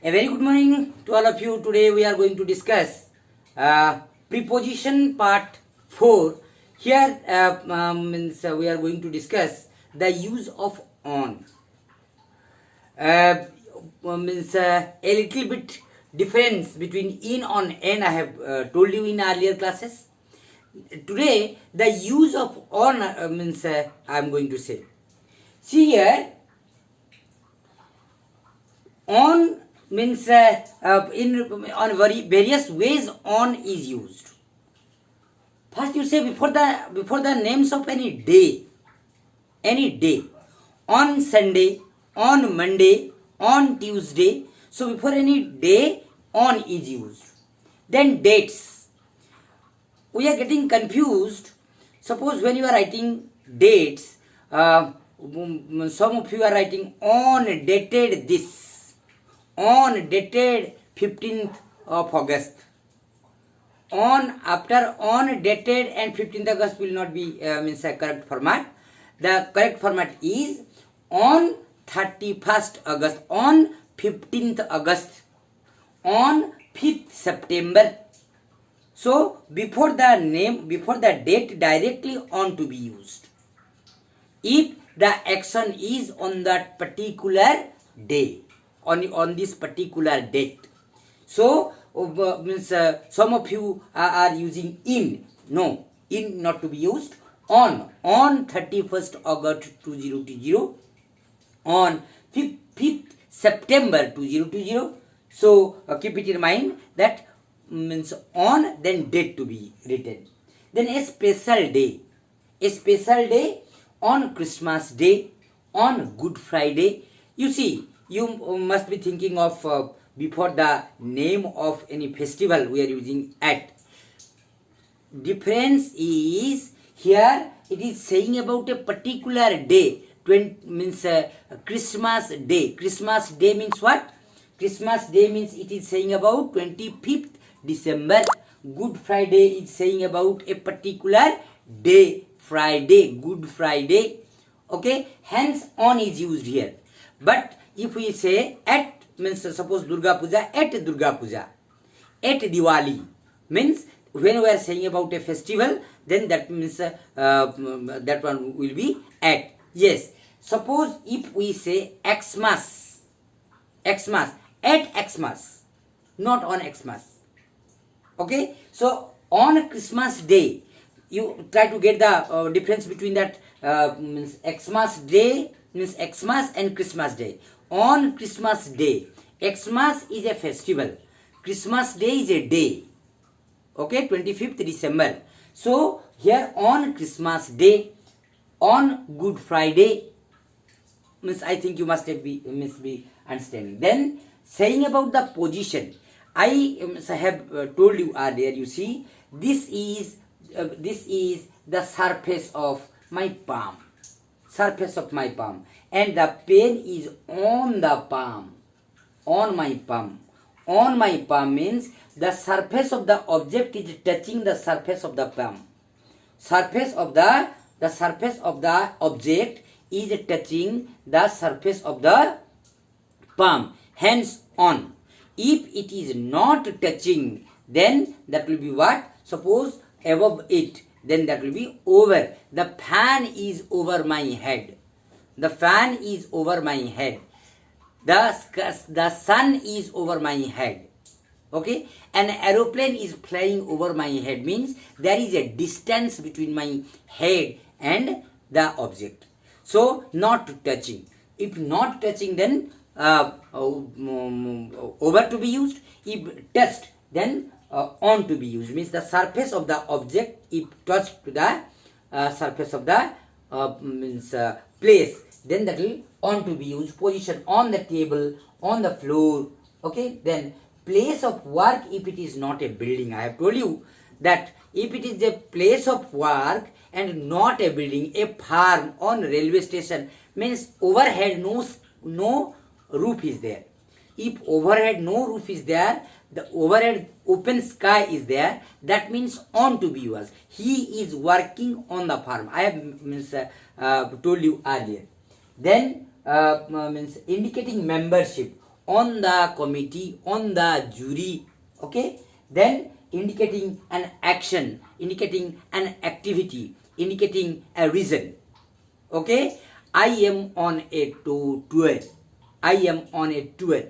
A very good morning to all of you. Today we are going to discuss preposition part 4. Here we are going to discuss the use of on. A little bit difference between in, on, and I have told you in earlier classes. Today the use of on I am going to say. See here, on means on various ways on is used. First you say before the names of any day, on Sunday, on Monday, on Tuesday. So before any day, on is used. Then dates. We are getting confused. Suppose when you are writing dates, some of you are writing on dated this, on dated 15th of August. On, after on dated and 15th August will not be a correct format. The correct format is on 31st August, on 15th August, on 5th September. So before the name, before the date, directly on to be used if the action is on that particular day, on this particular date. So some of you are using in. No, in not to be used. On 31st August 2020, on 5th September 2020. So keep it in mind that means on, then date to be written. Then a special day on Christmas Day, on Good Friday. You see, you must be thinking of before the name of any festival we are using at. Difference is here it is saying about a particular day. Christmas Day. Christmas Day means what? Christmas Day means it is saying about 25th December. Good Friday is saying about a particular day, Friday, Good Friday. Okay, hence on is used here. But if we say at, means suppose Durga Puja, at Diwali, means when we are saying about a festival, then that means that one will be at. Yes, suppose if we say Xmas, at Xmas, not on Xmas. Okay, so on Christmas Day, you try to get the difference between that means Xmas Day, means Xmas and Christmas Day. On Christmas Day, Xmas is a festival, Christmas Day is a day. Okay, 25th December. So here on Christmas Day, on Good Friday, means I think you must be understanding. Then saying about the position, I have told you earlier. You see, this is the surface of my palm, and the pen is on the palm, on my palm. On my palm means the surface of the object is touching the surface of the palm. The surface of the object is touching the surface of the palm. Hence on. If it is not touching, then that will be what? Suppose above it, then that will be over. The fan is over my head. The fan is over my head. The sun is over my head. Okay, an aeroplane is flying over my head means there is a distance between my head and the object. So not touching. If not touching, then over to be used. If touched, then on to be used. Means the surface of the object if touched to the surface of the place, then that will on to be used. Position on the table, on the floor. Okay, then place of work if it is not a building. I have told you that if it is a place of work and not a building, a farm, on railway station, means overhead no roof is there. If overhead no roof is there, the overhead open sky is there, that means on to be used. He is working on the farm. I have told you earlier. Then means indicating membership on the committee, on the jury. Okay, then indicating an action, indicating an activity, indicating a reason. Okay, I am on a tour. I am on a tour.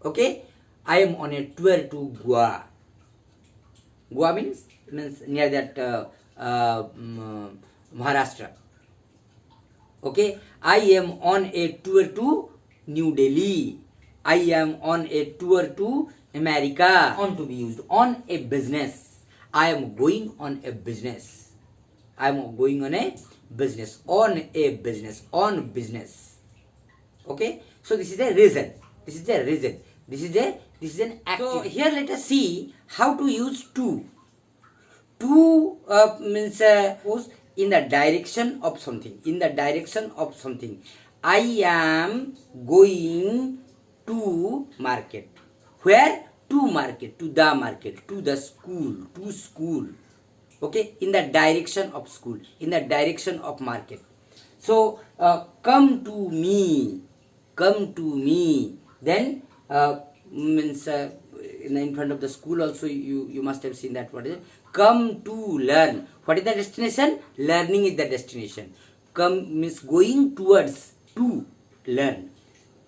Okay, I am on a tour to Goa. Goa means near that Maharashtra. Okay, I am on a tour to New Delhi. I am on a tour to America. On to be used on a business. I am going on a business. I am going on a business. On a business. On business. Okay, so this is a reason. This is a reason. This is an active. So here let us see how to use to. To means in the direction of something. In the direction of something. I am going to market. Where? To market. To the market. To the school. To school. Okay. In the direction of school. In the direction of market. So come to me. Come to me. Then means in front of the school also you must have seen that. What is it? Come to learn. What is the destination? Learning is the destination. Come means going towards to learn,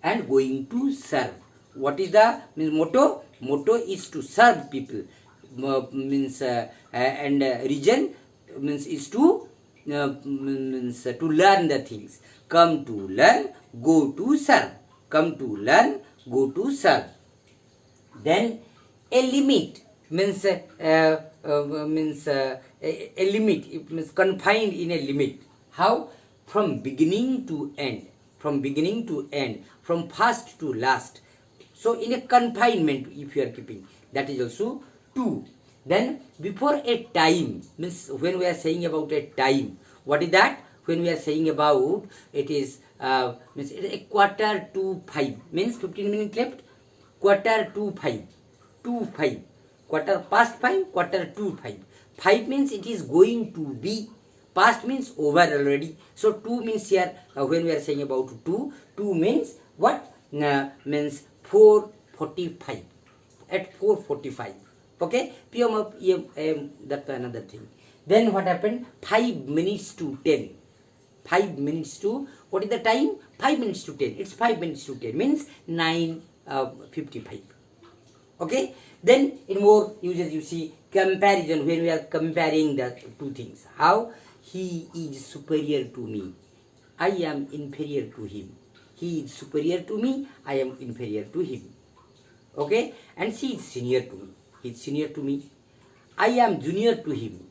and going to serve. What is the means motto? Motto is to serve people. Means and region means is to means to learn the things. Come to learn, go to serve. Come to learn, go to serve. Then a limit means a limit. It means confined in a limit. How? From beginning to end. From beginning to end. From first to last. So in a confinement, if you are keeping, that is also to. Then before a time means when we are saying about a time. What is that? When we are saying about it is means it is a 4:45 means 15 minutes left. 4:45. 2:5. Quarter past 5. 4:45. 5 means it is going to be. Past means over already. So 2 means here when we are saying about 2. 2 means what? Means 4:45. At 4:45. Okay. PM of EM, that's another thing. Then what happened? 5 minutes to 10. 5 minutes to, what is the time? 5 minutes to 10. It's 5 minutes to 10 means 9:55. Okay. Then in more uses you see comparison, when we are comparing the two things. How? He is superior to me. I am inferior to him. He is superior to me. I am inferior to him. Okay. And she is senior to me. He is senior to me. I am junior to him.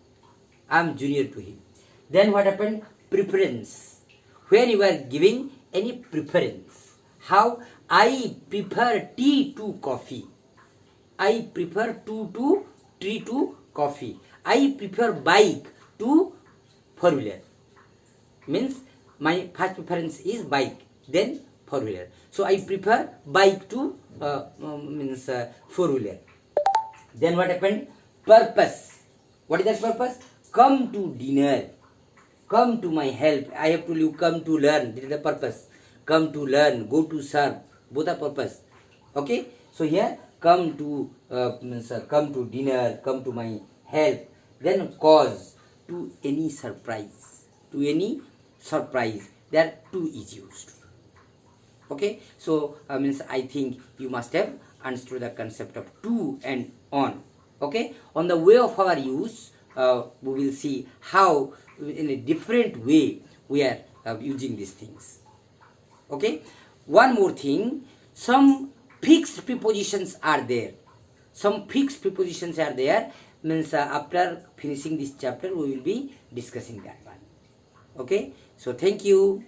I am junior to him. Then what happened? Preference. When you are giving any preference. How? I prefer tea to coffee. I prefer tea to coffee. I prefer bike to four-wheeler. Means my first preference is bike, then four-wheeler. So I prefer bike to means four-wheeler. Then what happened? Purpose. What is that purpose? Come to dinner. Come to my help. I have told you come to learn. This is the purpose. Come to learn. Go to serve. Both are purpose. Okay. So here come to means come to dinner. Come to my help. Then cause. To any surprise. To any surprise. There two is used. Okay. So means I think you must have understood the concept of to and on. Okay. On the way of our use, we will see how in a different way we are using these things. Okay. One more thing, some fixed prepositions are there. Some fixed prepositions are there. Means after finishing this chapter we will be discussing that one. Okay. So thank you.